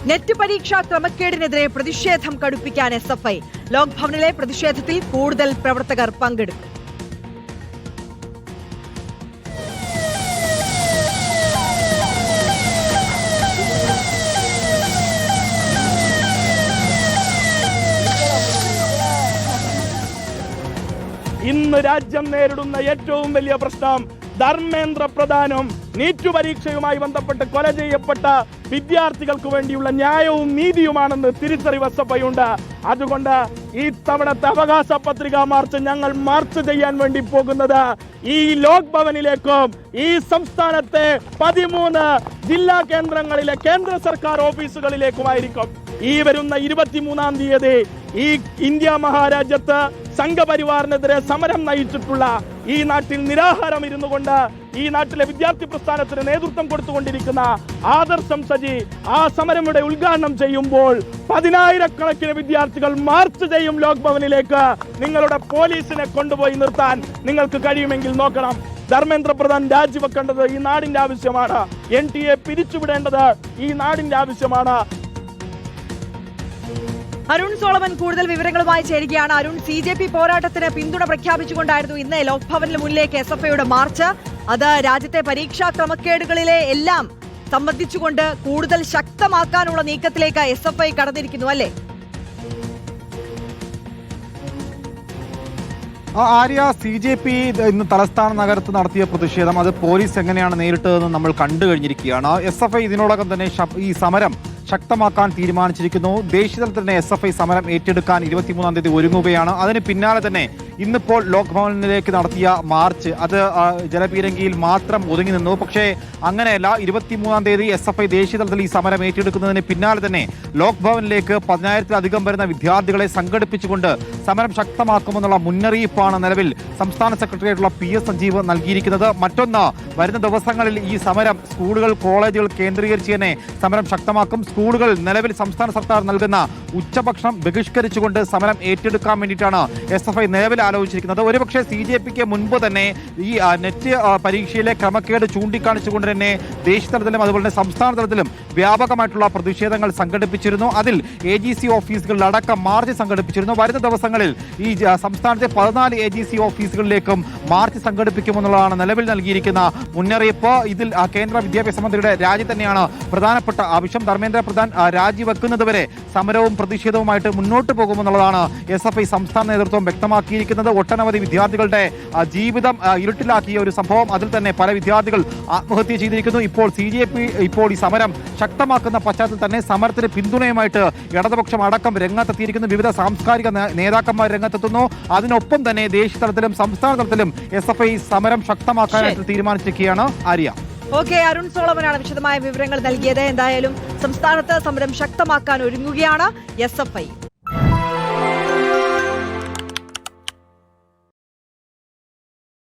Net പരീക്ഷാ ക്രമക്കേടിനെതിരെ പ്രതിഷേധം കടുപ്പിക്കാൻ SFI. ലോക് ഭവനിലെ പ്രതിഷേധത്തിൽ കൂടുതൽ പ്രവർത്തകർ പങ്കെടുക്കും. ഇന്ന് രാജ്യം നേരിടുന്ന ഏറ്റവും വലിയ പ്രശ്നം ധർമ്മേന്ദ്ര പ്രധാനും നീറ്റ് പരീക്ഷയുമായി ബന്ധപ്പെട്ട് കൊല ചെയ്യപ്പെട്ട വിദ്യാർത്ഥികൾക്ക് വേണ്ടിയുള്ള ന്യായവും നീതിയുമാണെന്ന് തിരിച്ചറിവ് SFI ഉണ്ട്. അതുകൊണ്ട് ഈ തവണത്തെ അവകാശ പത്രികാ മാർച്ച് ഞങ്ങൾ മാർച്ച് ചെയ്യാൻ വേണ്ടി പോകുന്നത് ഈ ലോക് ഭവനിലേക്കും ഈ സംസ്ഥാനത്തെ 13 ജില്ലാ കേന്ദ്രങ്ങളിലെ കേന്ദ്ര സർക്കാർ ഓഫീസുകളിലേക്കുമായിരിക്കും. ഈ വരുന്ന 23-ാം തീയതി ഈ ഇന്ത്യ മഹാരാജ്യത്ത് സംഘപരിവാറിനെതിരെ സമരം നയിച്ചിട്ടുള്ള ഈ നാട്ടിൽ നിരാഹാരം ഇരുന്നു കൊണ്ട് ഈ നാട്ടിലെ വിദ്യാർത്ഥി പ്രസ്ഥാനത്തിന് നേതൃത്വം കൊടുത്തുകൊണ്ടിരിക്കുന്ന ആദർശം സജി ആ സമരം ഇവിടെ ഉദ്ഘാടനം ചെയ്യുമ്പോൾ 10,000-കണക്കിന് വിദ്യാർത്ഥികൾ മാർച്ച് ചെയ്യും ലോക് ഭവനിലേക്ക്. നിങ്ങളുടെ പോലീസിനെ കൊണ്ടുപോയി നിർത്താൻ നിങ്ങൾക്ക് കഴിയുമെങ്കിൽ നോക്കണം. ധർമ്മേന്ദ്ര പ്രധാൻ രാജിവെക്കേണ്ടത് ഈ നാടിന്റെ ആവശ്യമാണ്. NTA പിരിച്ചുവിടേണ്ടത് ഈ നാടിന്റെ ആവശ്യമാണ്. അരുൺ സോളമൻ കൂടുതൽ വിവരങ്ങളുമായി ചേരുകയാണ്. അരുൺ, CJP പോരാട്ടത്തിന് പിന്തുണ പ്രഖ്യാപിച്ചുകൊണ്ടായിരുന്നു ഇന്ന് ലോക് ഭവനിന് മുന്നിലേക്ക് SFIയുടെ മാർച്ച്. അത് രാജ്യത്തെ പരീക്ഷാ ക്രമക്കേടുകളിലെ എല്ലാം സംബന്ധിച്ചുകൊണ്ട് കൂടുതൽ ശക്തമാക്കാനുള്ള നീക്കത്തിലേക്ക് SFI കടന്നിരിക്കുന്നു അല്ലേ? ആര്യ, CJP ഇന്ന് തലസ്ഥാന നഗരത്ത് നടത്തിയ പ്രതിഷേധം അത് പോലീസ് എങ്ങനെയാണ് നേരിട്ടതെന്ന് നമ്മൾ കണ്ടു കഴിഞ്ഞിരിക്കുകയാണ്. SFI ഇതിനോടകം തന്നെ ഈ സമരം ശക്തമാക്കാൻ തീരുമാനിച്ചിരിക്കുന്നു. ദേശീയതലത്തിൽ തന്നെ SFI സമരം ഏറ്റെടുക്കാൻ 23-ാം തീയതി ഒരുങ്ങുകയാണ്. അതിന് പിന്നാലെ തന്നെ ഇന്നിപ്പോൾ ലോക് ഭവനിലേക്ക് നടത്തിയ മാർച്ച് അത് ജലപീരങ്കിയിൽ മാത്രം ഒതുങ്ങി നിന്നു. പക്ഷേ അങ്ങനെയല്ല, 23-ാം തീയതി SFI ദേശീയതലത്തിൽ ഈ സമരം ഏറ്റെടുക്കുന്നതിന് പിന്നാലെ തന്നെ ലോക് ഭവനിലേക്ക് 10,000-ലധികം വരുന്ന വിദ്യാർത്ഥികളെ സംഘടിപ്പിച്ചുകൊണ്ട് സമരം ശക്തമാക്കുമെന്നുള്ള മുന്നറിയിപ്പാണ് നിലവിൽ സംസ്ഥാന സെക്രട്ടറിയായിട്ടുള്ള PS സഞ്ജീവ് നൽകിയിരിക്കുന്നത്. മറ്റൊന്ന്, വരുന്ന ദിവസങ്ങളിൽ ഈ സമരം സ്കൂളുകൾ കോളേജുകൾ കേന്ദ്രീകരിച്ച് തന്നെ സമരം ശക്തമാക്കും. സ്കൂളുകൾ നിലവിൽ സംസ്ഥാന സർക്കാർ നൽകുന്ന ഉച്ചഭക്ഷണം ബഹിഷ്കരിച്ചുകൊണ്ട് സമരം ഏറ്റെടുക്കാൻ വേണ്ടിയിട്ടാണ് SFI നിലവിൽ ആലോചിച്ചിരിക്കുന്നത്. ഒരുപക്ഷെ CJPക്ക് മുൻപ് തന്നെ ഈ നെറ്റ് പരീക്ഷയിലെ ക്രമക്കേട് ചൂണ്ടിക്കാണിച്ചുകൊണ്ട് തന്നെ ദേശീയ തലത്തിലും അതുപോലെ തന്നെ സംസ്ഥാന തലത്തിലും വ്യാപകമായിട്ടുള്ള പ്രതിഷേധങ്ങൾ സംഘടിപ്പിച്ചിരുന്നു. അതിൽ AGC ഓഫീസുകളിലടക്കം മാർച്ച് സംഘടിപ്പിച്ചിരുന്നു. വരുന്ന ദിവസങ്ങളിൽ ഈ സംസ്ഥാനത്തെ 14 AGC ഓഫീസുകളിലേക്കും മാർച്ച് സംഘടിപ്പിക്കുമെന്നുള്ളതാണ് നിലവിൽ നൽകിയിരിക്കുന്ന മുന്നറിയിപ്പ്. ഇതിൽ കേന്ദ്ര വിദ്യാഭ്യാസ മന്ത്രിയുടെ രാജി തന്നെയാണ് പ്രധാനപ്പെട്ട ആവശ്യം. ധർമ്മേന്ദ്ര പ്രധാൻ രാജിവെക്കുന്നതുവരെ സമരവും പ്രതിഷേധവുമായിട്ട് മുന്നോട്ട് പോകുമെന്നുള്ളതാണ് SFI സംസ്ഥാന നേതൃത്വം വ്യക്തമാക്കിയിരിക്കുന്നത്. ഒട്ടനവധി വിദ്യാർത്ഥികളുടെ ജീവിതം ഇരുട്ടിലാക്കിയ ഒരു സംഭവം. അതിൽ തന്നെ പല വിദ്യാർത്ഥികൾ ആത്മഹത്യ ചെയ്തിരിക്കുന്നു. ഇപ്പോൾ CJP ഈ സമരം ശക്തമാക്കുന്ന പശ്ചാത്തലത്തിൽ തന്നെ സമരത്തിന് പിന്തുണയുമായിട്ട് ഇടതുപക്ഷം അടക്കം രംഗത്തെത്തിയിരിക്കുന്നു. വിവിധ സാംസ്കാരിക നേതാക്കന്മാർ രംഗത്തെത്തുന്നു. അതിനൊപ്പം തന്നെ ദേശീയ തലത്തിലും സംസ്ഥാന തലത്തിലും SFI സമരം ശക്തമാക്കാനായിട്ട് തീരുമാനിച്ചിരിക്കുകയാണ്. ആര്യ. ഓക്കെ, അരുൺ സോളമനാണ് വിശദമായ വിവരങ്ങൾ നൽകിയത്. എന്തായാലും സംസ്ഥാനത്ത് സമരം ശക്തമാക്കാൻ ഒരുങ്ങുകയാണ് SFI.